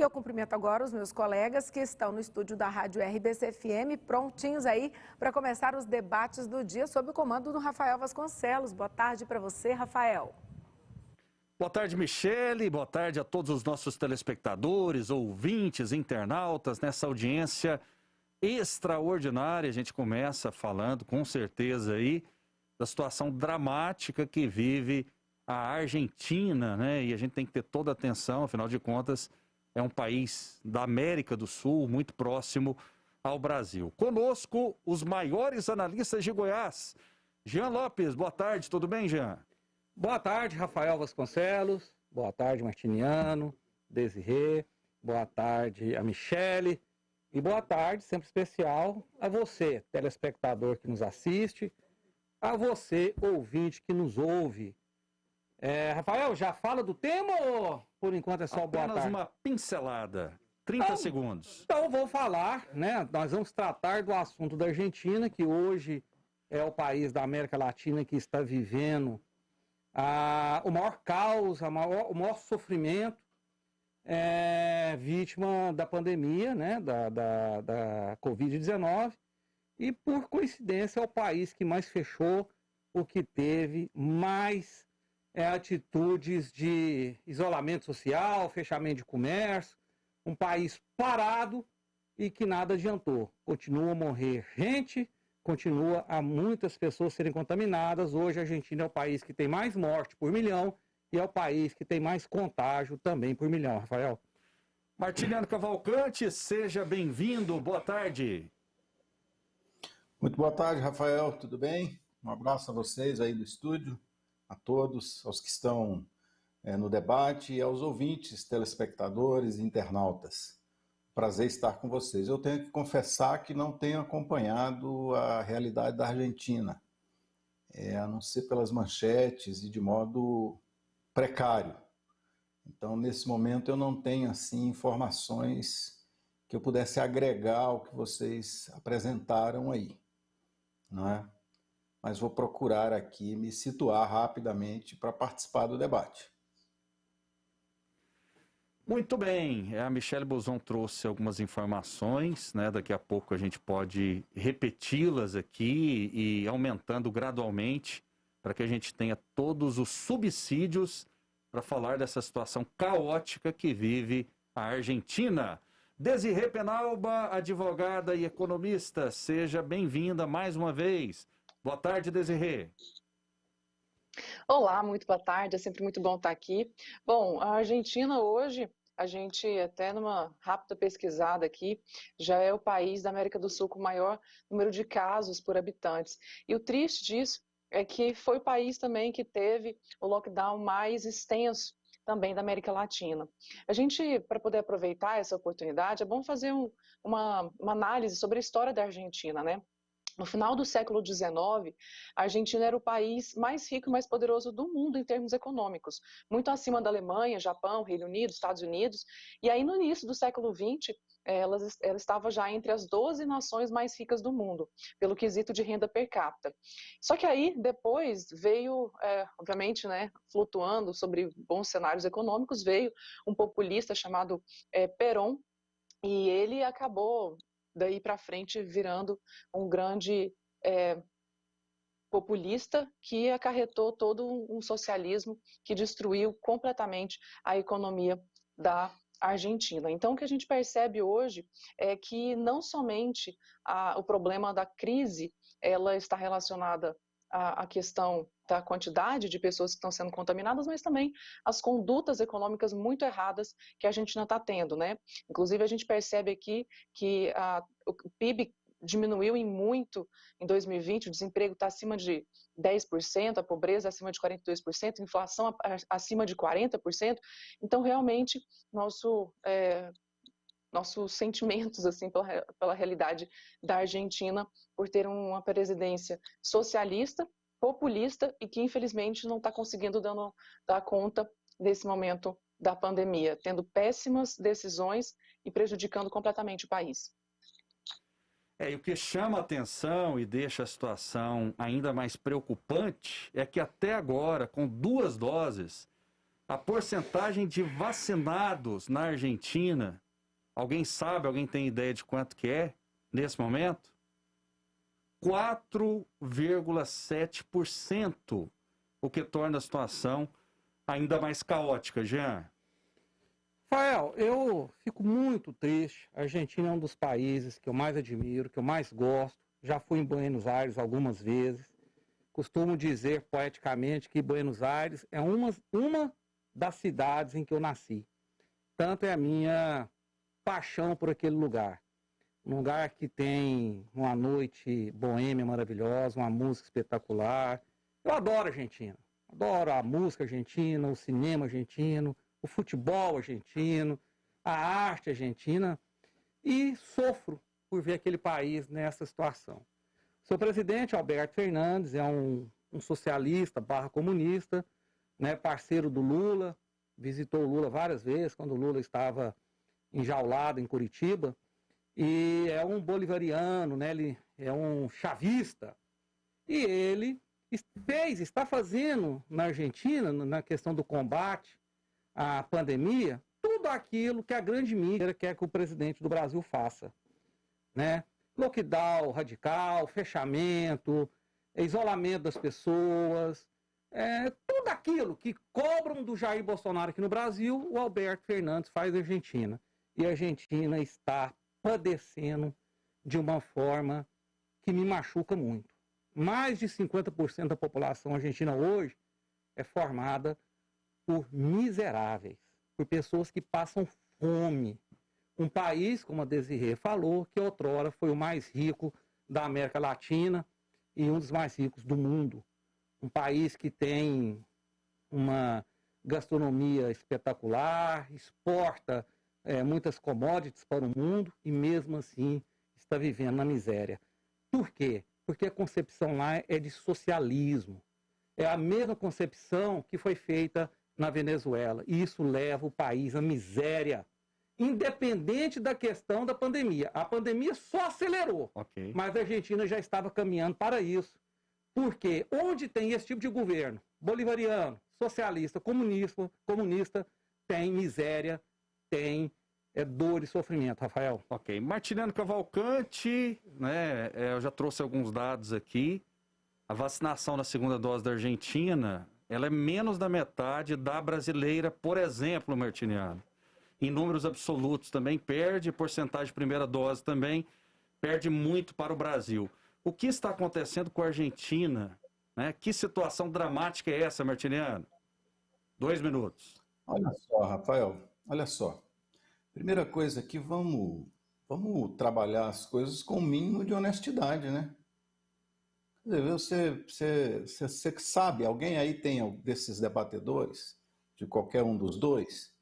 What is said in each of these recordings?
E eu cumprimento agora os meus colegas que estão no estúdio da Rádio RBC-FM, prontinhos aí para começar os debates do dia sob o comando do Rafael Vasconcelos. Boa tarde para você, Rafael. Boa tarde, Michele. Boa tarde a todos os nossos telespectadores, ouvintes, internautas, nessa audiência extraordinária. A gente começa falando, com certeza, aí da situação dramática que vive a Argentina, né? E a gente tem que ter toda a atenção, afinal de contas, é um país da América do Sul, muito próximo ao Brasil. Conosco, os maiores analistas de Goiás. Jean Lopes, boa tarde, tudo bem, Jean? Boa tarde, Rafael Vasconcelos. Boa tarde, Martiniano, Desirê. Boa tarde, a Michele. E boa tarde, sempre especial, a você, telespectador que nos assiste, a você, ouvinte que nos ouve. Rafael, já fala do tema ou por enquanto é só boa tarde? Apenas uma pincelada, 30 segundos. Então vou falar, né? Nós vamos tratar do assunto da Argentina, que hoje é o país da América Latina que está vivendo o maior caos, o maior sofrimento, vítima da pandemia, né? Da Covid-19. E por coincidência é o país que mais fechou, o que teve mais atitudes de isolamento social, fechamento de comércio, um país parado e que nada adiantou. Continua a morrer gente, continua a muitas pessoas serem contaminadas. Hoje a Argentina é o país que tem mais morte por milhão e é o país que tem mais contágio também por milhão, Rafael. Martiniano Cavalcante, seja bem-vindo, boa tarde. Muito boa tarde, Rafael, tudo bem? Um abraço a vocês aí do estúdio, a todos, aos que estão no debate e aos ouvintes, telespectadores e internautas. Prazer estar com vocês. Eu tenho que confessar que não tenho acompanhado a realidade da Argentina, a não ser pelas manchetes e de modo precário. Então, nesse momento, eu não tenho assim informações que eu pudesse agregar ao que vocês apresentaram aí, não é? Mas vou procurar aqui me situar rapidamente para participar do debate. Muito bem, a Michele Bozon trouxe algumas informações, né? Daqui a pouco a gente pode repeti-las aqui e aumentando gradualmente para que a gente tenha todos os subsídios para falar dessa situação caótica que vive a Argentina. Desirê Penalba, advogada e economista, seja bem-vinda mais uma vez. Boa tarde, Desirê. Olá, muito boa tarde, é sempre muito bom estar aqui. Bom, a Argentina hoje, a gente até numa rápida pesquisada aqui, já é o país da América do Sul com o maior número de casos por habitantes. E o triste disso é que foi o país também que teve o lockdown mais extenso também da América Latina. A gente, para poder aproveitar essa oportunidade, é bom fazer uma análise sobre a história da Argentina, né? No final do século XIX, a Argentina era o país mais rico e mais poderoso do mundo em termos econômicos, muito acima da Alemanha, Japão, Reino Unido, Estados Unidos. E aí, no início do século XX, ela estava já entre as 12 nações mais ricas do mundo, pelo quesito de renda per capita. Só que aí, depois, veio, obviamente, né, flutuando sobre bons cenários econômicos, veio um populista chamado Perón, e ele acabou daí para frente virando um grande populista que acarretou todo um socialismo que destruiu completamente a economia da Argentina. Então, o que a gente percebe hoje é que não somente o problema da crise ela está relacionada à questão da quantidade de pessoas que estão sendo contaminadas, mas também as condutas econômicas muito erradas que a Argentina está tendo, né? Inclusive, a gente percebe aqui que o PIB diminuiu em muito em 2020, o desemprego está acima de 10%, a pobreza acima de 42%, a inflação acima de 40%. Então, realmente, nossos sentimentos assim pela realidade da Argentina por ter uma presidência socialista, populista e que infelizmente não está conseguindo dar conta desse momento da pandemia, tendo péssimas decisões e prejudicando completamente o país. E o que chama a atenção e deixa a situação ainda mais preocupante é que até agora, com 2 doses, A porcentagem de vacinados na Argentina, alguém sabe, alguém tem ideia de quanto que é nesse momento? 4,7%, o que torna a situação ainda mais caótica, Jean. Rafael, eu fico muito triste. A Argentina é um dos países que eu mais admiro, que eu mais gosto. Já fui em Buenos Aires algumas vezes. Costumo dizer poeticamente que Buenos Aires é uma das cidades em que eu nasci. Tanto é a minha paixão por aquele lugar. Um lugar que tem uma noite boêmia maravilhosa, uma música espetacular. Eu adoro a Argentina. Adoro a música argentina, o cinema argentino, o futebol argentino, a arte argentina. E sofro por ver aquele país nessa situação. Seu presidente, Alberto Fernandes, é um socialista / comunista, né, parceiro do Lula, visitou o Lula várias vezes, quando o Lula estava enjaulado em Curitiba, e é um bolivariano, né, ele é um chavista, e ele está fazendo na Argentina, na questão do combate à pandemia, tudo aquilo que a grande mídia quer que o presidente do Brasil faça, né? Lockdown radical, fechamento, isolamento das pessoas, tudo aquilo que cobram do Jair Bolsonaro aqui no Brasil, o Alberto Fernandes faz na Argentina. E a Argentina está padecendo de uma forma que me machuca muito. Mais de 50% da população argentina hoje é formada por miseráveis, por pessoas que passam fome. Um país, como a Desirê falou, que outrora foi o mais rico da América Latina e um dos mais ricos do mundo. Um país que tem uma gastronomia espetacular, exporta muitas commodities para o mundo e mesmo assim está vivendo na miséria. Por quê? Porque a concepção lá é de socialismo. É a mesma concepção que foi feita na Venezuela. E isso leva o país à miséria, independente da questão da pandemia. A pandemia só acelerou, mas a Argentina já estava caminhando para isso. Porque onde tem esse tipo de governo, bolivariano, socialista, comunista, tem miséria, tem dor e sofrimento, Rafael. Ok. Martiniano Cavalcante, né, eu já trouxe alguns dados aqui. A vacinação na segunda dose da Argentina, ela é menos da metade da brasileira, por exemplo, Martiniano. Em números absolutos também perde, porcentagem de primeira dose também perde muito para o Brasil. O que está acontecendo com a Argentina? Né? Que situação dramática é essa, Martiniano? 2 minutos. Olha só, Rafael, olha só. Primeira coisa aqui, vamos trabalhar as coisas com o mínimo de honestidade, né? Você sabe, alguém aí tem desses debatedores, de qualquer um dos dois,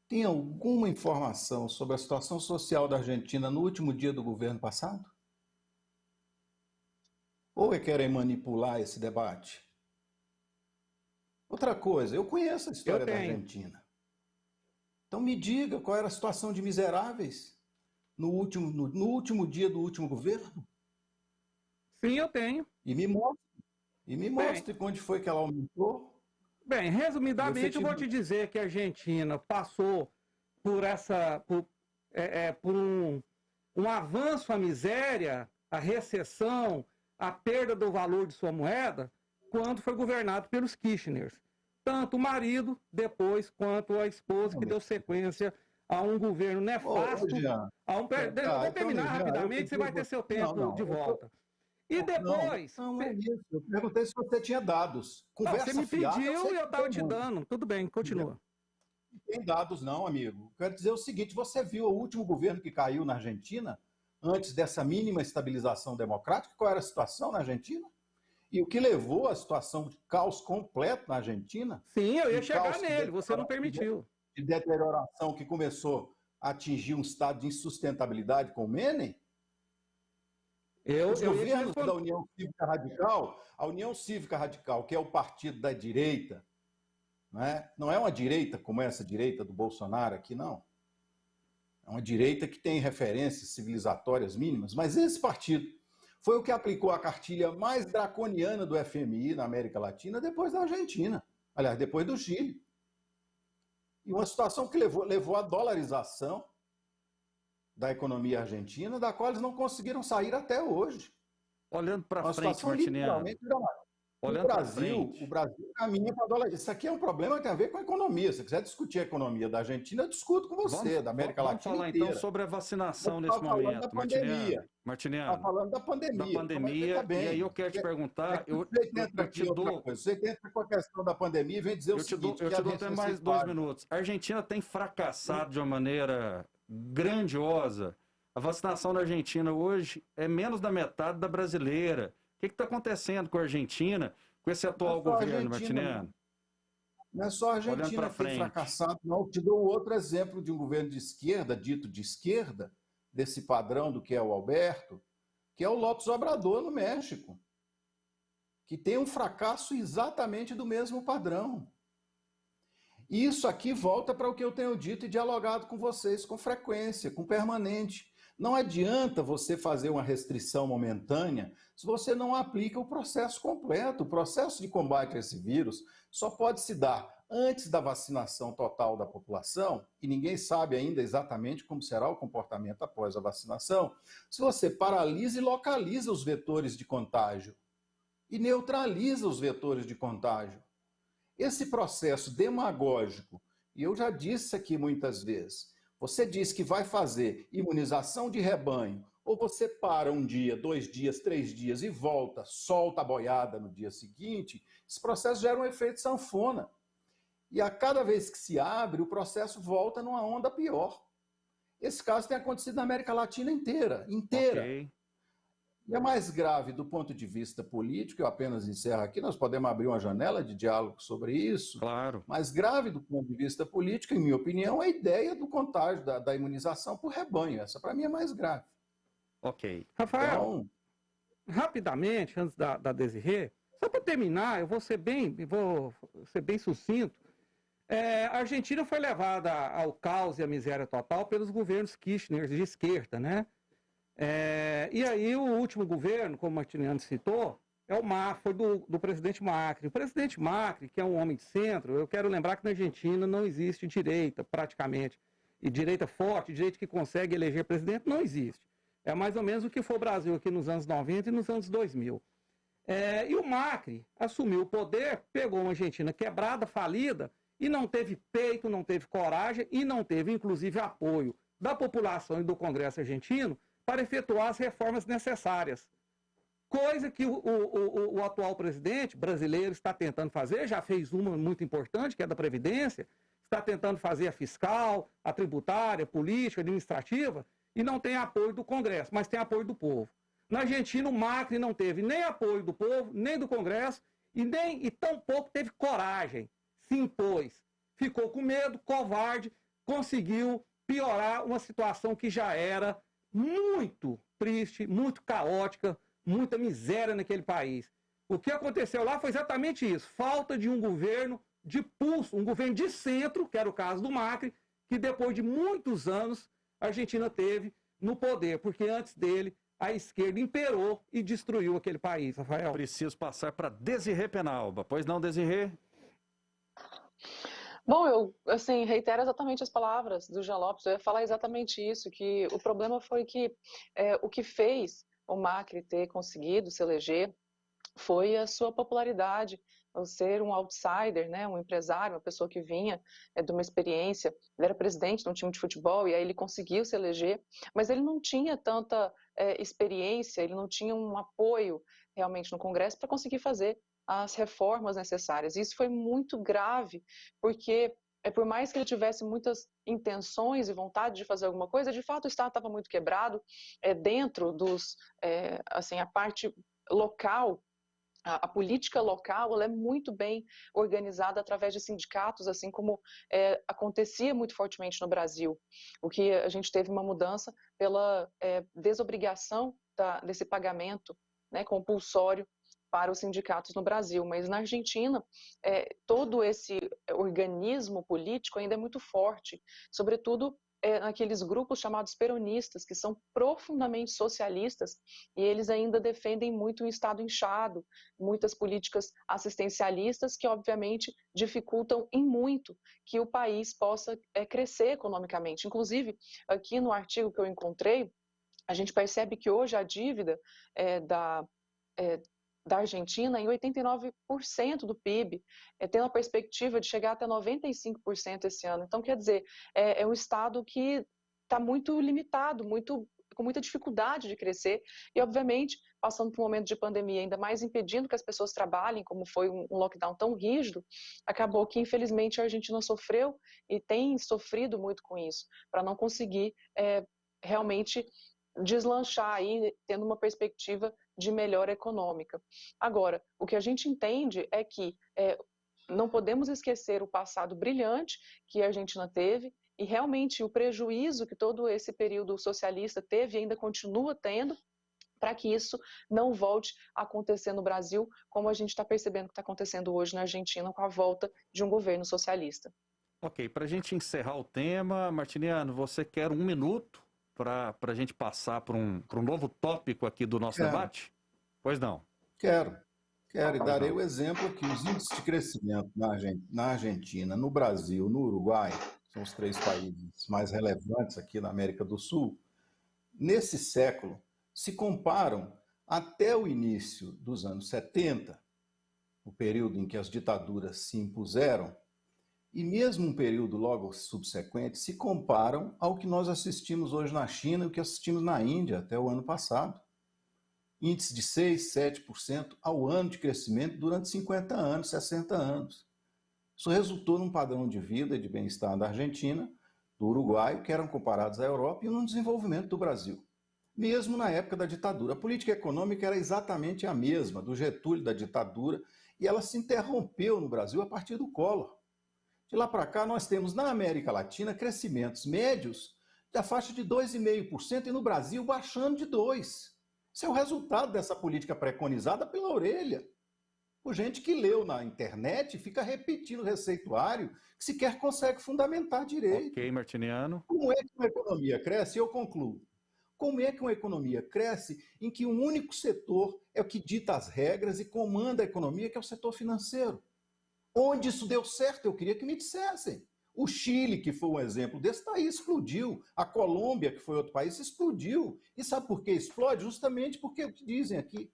tem alguma informação sobre a situação social da Argentina no último dia do governo passado? Ou querem manipular esse debate? Outra coisa, eu conheço a história da Argentina. Então me diga qual era a situação de miseráveis no último dia do último governo. Sim, eu tenho. E me mostre onde foi que ela aumentou. Bem, resumidamente, eu vou te dizer que a Argentina passou por um avanço à miséria, à recessão, à perda do valor de sua moeda, quando foi governado pelos Kirchners. Tanto o marido, depois, quanto a esposa, que deu sequência a um governo nefasto. Vou terminar rapidamente, você vai ter seu tempo de volta. E depois... Não é isso. Eu perguntei se você tinha dados. Você me pediu e eu estava te dando. Tudo bem, continua. Não tem dados não, amigo. Quero dizer o seguinte, você viu o último governo que caiu na Argentina, antes dessa mínima estabilização democrática? Qual era a situação na Argentina? E o que levou à situação de caos completo na Argentina? Sim, eu ia chegar nele, você não permitiu. De deterioração que começou a atingir um estado de insustentabilidade com o Menem? Os governos da União Cívica Radical, a União Cívica Radical, que é o partido da direita, não é uma direita como essa direita do Bolsonaro aqui, não. É uma direita que tem referências civilizatórias mínimas, mas esse partido foi o que aplicou a cartilha mais draconiana do FMI na América Latina depois da Argentina. Aliás, depois do Chile. E uma situação que levou à dolarização da economia argentina, da qual eles não conseguiram sair até hoje. Olhando para Uma frente, situação Martiniano, literalmente dramática. olhando para frente. O Brasil caminha para a dolarização. Isso aqui é um problema que tem a ver com a economia. Se você quiser discutir a economia da Argentina, eu discuto com você, da América Vamos Latina falar inteira. então sobre a vacinação Você nesse está falando momento, da pandemia. Está Martiniano, falando da pandemia. da pandemia, bem. e aí eu quero te perguntar, eu te dou... Você entra com a questão da pandemia e vem dizer o seguinte... Eu te dou até mais 2 minutos. A Argentina tem fracassado de uma maneira grandiosa. A vacinação na Argentina hoje é menos da metade da brasileira. O que está acontecendo com a Argentina, com esse atual governo, Martiniano? Não é só a Argentina que tem fracassado, não. Eu te dou outro exemplo de um governo de esquerda, dito de esquerda, desse padrão do que é o Alberto, que é o López Obrador no México, que tem um fracasso exatamente do mesmo padrão. E isso aqui volta para o que eu tenho dito e dialogado com vocês com frequência, com permanente. Não adianta você fazer uma restrição momentânea se você não aplica o processo completo. O processo de combate a esse vírus só pode se dar antes da vacinação total da população, e ninguém sabe ainda exatamente como será o comportamento após a vacinação, se você paralisa e localiza os vetores de contágio e neutraliza os vetores de contágio. Esse processo demagógico, e eu já disse aqui muitas vezes, você diz que vai fazer imunização de rebanho, ou você para um dia, 2 dias, 3 dias e volta, solta a boiada no dia seguinte, esse processo gera um efeito sanfona. E a cada vez que se abre, o processo volta numa onda pior. Esse caso tem acontecido na América Latina inteira. Okay. E é mais grave do ponto de vista político, eu apenas encerro aqui, nós podemos abrir uma janela de diálogo sobre isso. Claro. Mais grave do ponto de vista político, em minha opinião, é a ideia do contágio, da imunização por rebanho. Essa, para mim, é mais grave. Ok. Rafael, rapidamente, antes da Desirê, só para terminar, eu vou ser bem sucinto. A Argentina foi levada ao caos e à miséria total pelos governos Kirchner de esquerda, né? E aí o último governo, como o Martiniano citou, foi do presidente Macri. O presidente Macri, que é um homem de centro, eu quero lembrar que na Argentina não existe direita, praticamente. E direita forte, direita que consegue eleger presidente, não existe. É mais ou menos o que foi o Brasil aqui nos anos 90 e nos anos 2000. E o Macri assumiu o poder, pegou uma Argentina quebrada, falida, e não teve peito, não teve coragem e não teve, inclusive, apoio da população e do Congresso argentino para efetuar as reformas necessárias. Coisa que o atual presidente brasileiro está tentando fazer, já fez uma muito importante, que é da Previdência, está tentando fazer a fiscal, a tributária, a política, a administrativa, e não tem apoio do Congresso, mas tem apoio do povo. Na Argentina, o Macri não teve nem apoio do povo, nem do Congresso, e tampouco teve coragem. Se impôs, ficou com medo, covarde, conseguiu piorar uma situação que já era muito triste, muito caótica, muita miséria naquele país. O que aconteceu lá foi exatamente isso, falta de um governo de pulso, um governo de centro, que era o caso do Macri, que depois de muitos anos a Argentina teve no poder, porque antes dele a esquerda imperou e destruiu aquele país, Rafael. Preciso passar para Desirê Penalba, pois não, Desirê? Bom, eu reitero exatamente as palavras do Jean Lopes, eu ia falar exatamente isso, que o problema foi que o que fez o Macri ter conseguido se eleger foi a sua popularidade, ao ser um outsider, né, um empresário, uma pessoa que vinha de uma experiência, ele era presidente de um time de futebol e aí ele conseguiu se eleger, mas ele não tinha tanta experiência, ele não tinha um apoio realmente no Congresso para conseguir fazer as reformas necessárias. Isso foi muito grave, porque por mais que ele tivesse muitas intenções e vontade de fazer alguma coisa, de fato o Estado estava muito quebrado, dentro dos, a parte local, a política local ela é muito bem organizada através de sindicatos, assim como acontecia muito fortemente no Brasil. O que a gente teve uma mudança pela desobrigação desse pagamento, né, compulsório para os sindicatos no Brasil, mas na Argentina todo esse organismo político ainda é muito forte, sobretudo naqueles grupos chamados peronistas, que são profundamente socialistas, e eles ainda defendem muito um Estado inchado, muitas políticas assistencialistas que, obviamente, dificultam em muito que o país possa crescer economicamente. Inclusive, aqui no artigo que eu encontrei, a gente percebe que hoje a dívida da Argentina em 89% do PIB, tem uma perspectiva de chegar até 95% esse ano. Então, quer dizer, é um Estado que está muito limitado, com muita dificuldade de crescer e, obviamente, passando por um momento de pandemia, ainda mais impedindo que as pessoas trabalhem, como foi um lockdown tão rígido, acabou que, infelizmente, a Argentina sofreu e tem sofrido muito com isso, para não conseguir realmente deslanchar aí, tendo uma perspectiva de melhora econômica. Agora, o que a gente entende é que não podemos esquecer o passado brilhante que a Argentina teve e realmente o prejuízo que todo esse período socialista teve e ainda continua tendo, para que isso não volte a acontecer no Brasil, como a gente está percebendo que está acontecendo hoje na Argentina com a volta de um governo socialista. Ok, para a gente encerrar o tema, Martiniano, você quer 1 minuto para a gente passar para um novo tópico aqui do nosso debate? Pois não. Quero e darei o exemplo aqui. Os índices de crescimento na Argentina, no Brasil, no Uruguai, são os 3 países mais relevantes aqui na América do Sul, nesse século, se comparam até o início dos anos 70, o período em que as ditaduras se impuseram, e mesmo um período logo subsequente, se comparam ao que nós assistimos hoje na China e o que assistimos na Índia até o ano passado. Índice de 6, 7% ao ano de crescimento durante 50 anos, 60 anos. Isso resultou num padrão de vida e de bem-estar da Argentina, do Uruguai, que eram comparados à Europa, e no desenvolvimento do Brasil. Mesmo na época da ditadura. A política econômica era exatamente a mesma, do Getúlio, da ditadura, e ela se interrompeu no Brasil a partir do Collor. De lá para cá, nós temos na América Latina crescimentos médios da faixa de 2,5% e no Brasil baixando de 2%. Isso é o resultado dessa política preconizada pela orelha. Por gente que leu na internet e fica repetindo o receituário que sequer consegue fundamentar direito. Ok, Martiniano. Como é que uma economia cresce? Eu concluo. Como é que uma economia cresce em que um único setor é o que dita as regras e comanda a economia, que é o setor financeiro? Onde isso deu certo, eu queria que me dissessem. O Chile, que foi um exemplo desse, está aí, explodiu. A Colômbia, que foi outro país, explodiu. E sabe por que explode? Justamente porque o que dizem aqui.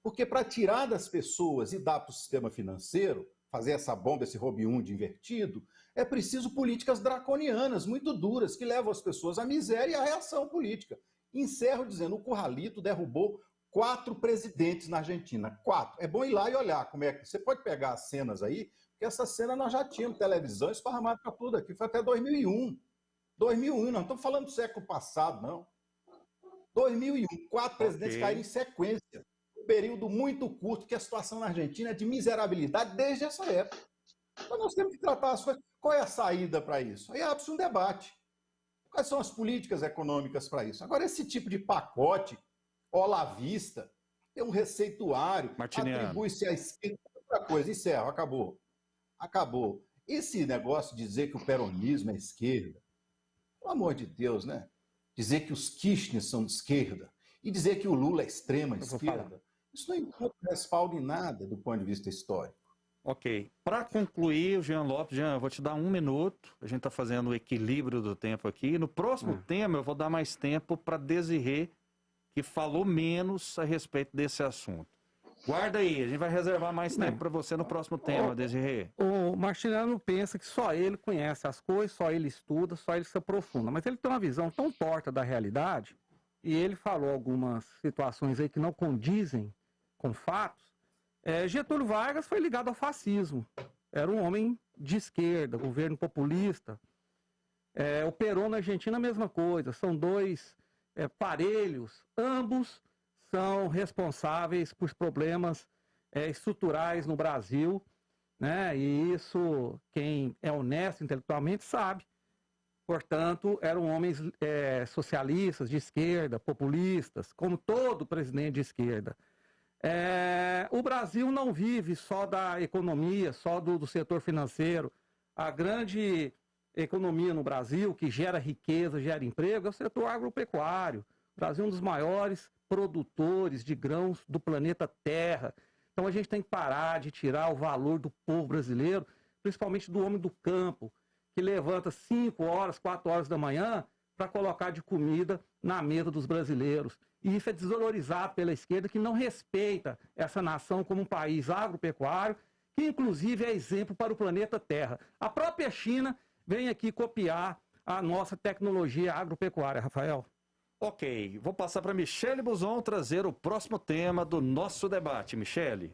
Porque para tirar das pessoas e dar para o sistema financeiro, fazer essa bomba, esse Robin Hood invertido, é preciso políticas draconianas, muito duras, que levam as pessoas à miséria e à reação política. Encerro dizendo, o Corralito derrubou 4 presidentes na Argentina. 4. É bom ir lá e olhar como é que... Você pode pegar as cenas aí, porque essa cena nós já tínhamos televisão esparramada para tudo aqui. Foi até 2001. 2001, não estamos falando do século passado, não. 2001, 4 presidentes caíram em sequência. Um período muito curto, que a situação na Argentina é de miserabilidade desde essa época. Então nós temos que tratar as coisas. Qual é a saída para isso? Aí abre-se um debate. Quais são as políticas econômicas para isso? Agora, esse tipo de pacote olavista, tem um receituário, atribui-se à esquerda, outra coisa, encerro, acabou. Esse negócio de dizer que o peronismo é esquerda, pelo amor de Deus, né? Dizer que os Kirchner são de esquerda e dizer que o Lula é extrema esquerda, isso não encontra respaldo em nada do ponto de vista histórico. Ok. Para concluir, Jean Lopes, Jean, eu vou te dar 1 minuto. A gente está fazendo o equilíbrio do tempo aqui. No próximo tema, eu vou dar mais tempo para Desirê, que falou menos a respeito desse assunto. Guarda aí, a gente vai reservar mais tempo para você no próximo tema, Desirê. O Martiniano pensa que só ele conhece as coisas, só ele estuda, só ele se aprofunda. Mas ele tem uma visão tão torta da realidade, e ele falou algumas situações aí que não condizem com fatos. Getúlio Vargas foi ligado ao fascismo. Era um homem de esquerda, governo populista. O Perón na Argentina, a mesma coisa. São 2 parelhos, ambos são responsáveis por problemas estruturais no Brasil, né? E isso, quem é honesto intelectualmente sabe. Portanto, eram homens socialistas, de esquerda, populistas, como todo presidente de esquerda. O Brasil não vive só da economia, só do setor financeiro. A grande economia no Brasil, que gera riqueza, gera emprego, é o setor agropecuário. O Brasil é um dos maiores produtores de grãos do planeta Terra. Então a gente tem que parar de tirar o valor do povo brasileiro, principalmente do homem do campo, que levanta 5 horas, 4 horas da manhã para colocar de comida na mesa dos brasileiros. E isso é desvalorizado pela esquerda, que não respeita essa nação como um país agropecuário, que inclusive é exemplo para o planeta Terra. A própria China vem aqui copiar a nossa tecnologia agropecuária, Rafael. Ok, vou passar para Michele Buzon trazer o próximo tema do nosso debate. Michele.